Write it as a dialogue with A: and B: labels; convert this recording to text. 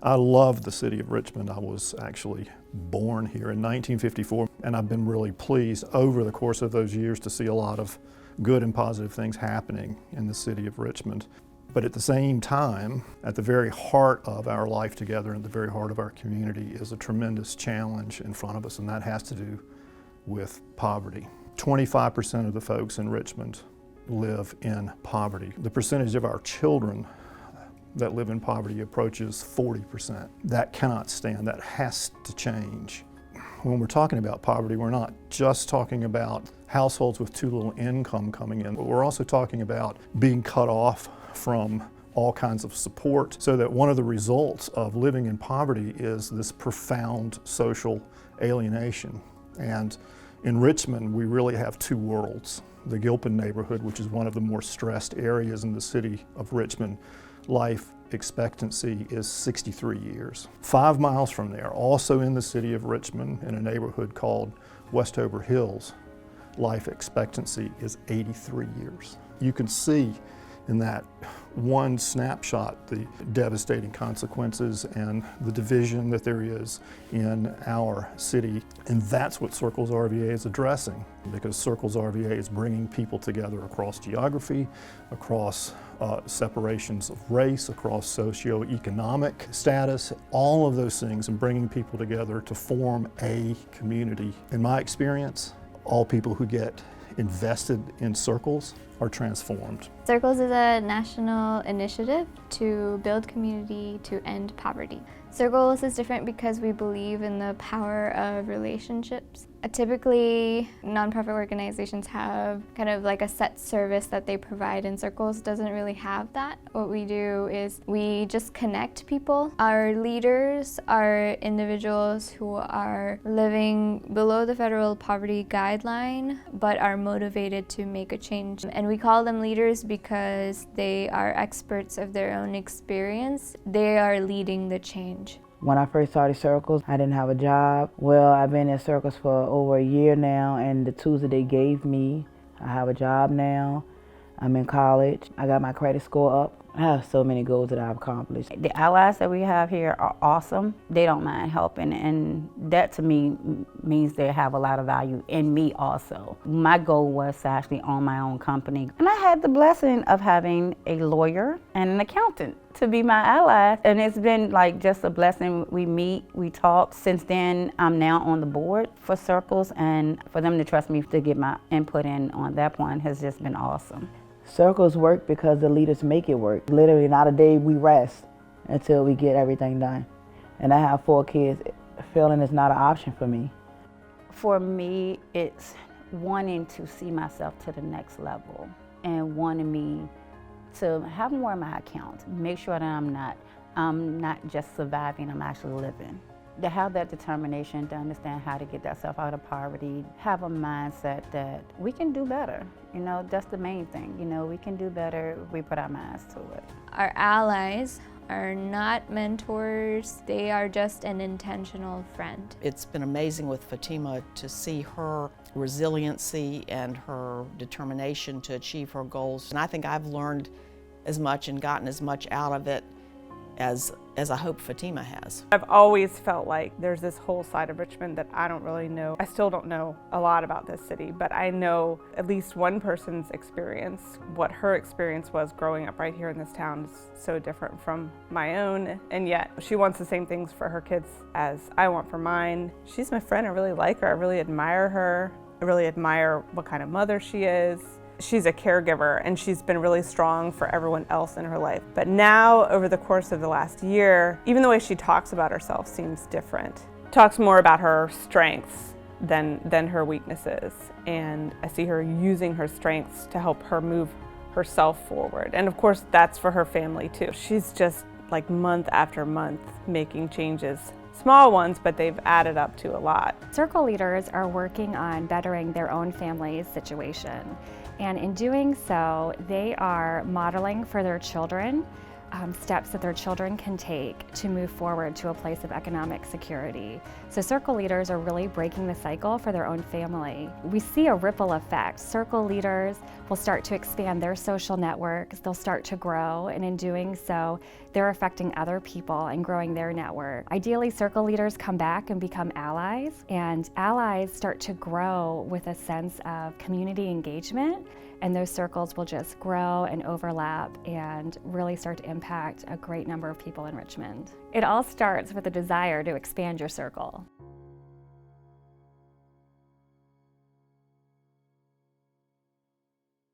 A: I love the city of Richmond. I was actually born here in 1954, and I've been really pleased over the course of those years to see a lot of good and positive things happening in the city of Richmond. But at the same time, at the very heart of our life together and the very heart of our community is a tremendous challenge in front of us, and that has to do with poverty. 25% of the folks in Richmond live in poverty. The percentage of our children that live in poverty approaches 40%. That cannot stand. That has to change. When we're talking about poverty, we're not just talking about households with too little income coming in, but we're also talking about being cut off from all kinds of support, so that one of the results of living in poverty is this profound social alienation. And in Richmond, we really have two worlds. The Gilpin neighborhood, which is one of the more stressed areas in the city of Richmond, life expectancy is 63 years. 5 miles from there, also in the city of Richmond, in a neighborhood called Westover Hills, life expectancy is 83 years. You can see in that one snapshot the devastating consequences and the division that there is in our city. And that's what Circles RVA is addressing, because Circles RVA is bringing people together across geography, across separations of race, across socioeconomic status, all of those things, and bringing people together to form a community. In my experience, all people who get invested in Circles are transformed.
B: Circles is a national initiative to build community to end poverty. Circles is different because we believe in the power of relationships. Typically, nonprofit organizations have kind of like a set service that they provide, and Circles doesn't really have that. What we do is we just connect people. Our leaders are individuals who are living below the federal poverty guideline, but are motivated to make a change. And we call them leaders because they are experts of their own experience. They are leading the change.
C: When I first started Circles, I didn't have a job. Well, I've been in Circles for over a year now, and the tools that they gave me, I have a job now. I'm in college. I got my credit score up. I have so many goals that I've accomplished.
D: The allies that we have here are awesome. They don't mind helping, and that to me means they have a lot of value in me also. My goal was to actually own my own company, and I had the blessing of having a lawyer and an accountant to be my allies, and it's been like just a blessing. We meet, we talk. Since then, I'm now on the board for Circles, and for them to trust me to get my input in on that point has just been awesome.
C: Circles work because the leaders make it work. Literally not a day we rest until we get everything done. And I have 4 kids. Failing is not an option for me.
D: For me, it's wanting to see myself to the next level and wanting me to have more in my account. Make sure that I'm not just surviving, I'm actually living. To have that determination to understand how to get that self out of poverty, have a mindset that we can do better. You know, that's the main thing. You know, we can do better if we put our minds to it.
B: Our allies are not mentors, they are just an intentional friend.
E: It's been amazing with Fatima to see her resiliency and her determination to achieve her goals. And I think I've learned as much and gotten as much out of it as I hope Fatima has.
F: I've always felt like there's this whole side of Richmond that I don't really know. I still don't know a lot about this city, but I know at least one person's experience. What her experience was growing up right here in this town is so different from my own, and yet she wants the same things for her kids as I want for mine. She's my friend. I really like her. I really admire her. I really admire what kind of mother she is. She's a caregiver, and she's been really strong for everyone else in her life. But now, over the course of the last year, even the way she talks about herself seems different. Talks more about her strengths than her weaknesses. And I see her using her strengths to help her move herself forward. And of course, that's for her family too. She's just like month after month making changes. Small ones, but they've added up to a lot.
G: Circle leaders are working on bettering their own family's situation. And in doing so, they are modeling for their children steps that their children can take to move forward to a place of economic security. So circle leaders are really breaking the cycle for their own family. We see a ripple effect. Circle leaders will start to expand their social networks, they'll start to grow, and in doing so, they're affecting other people and growing their network. Ideally, circle leaders come back and become allies, and allies start to grow with a sense of community engagement, and those circles will just grow and overlap and really start to impact a great number of people in Richmond. It all starts with a desire to expand your circle.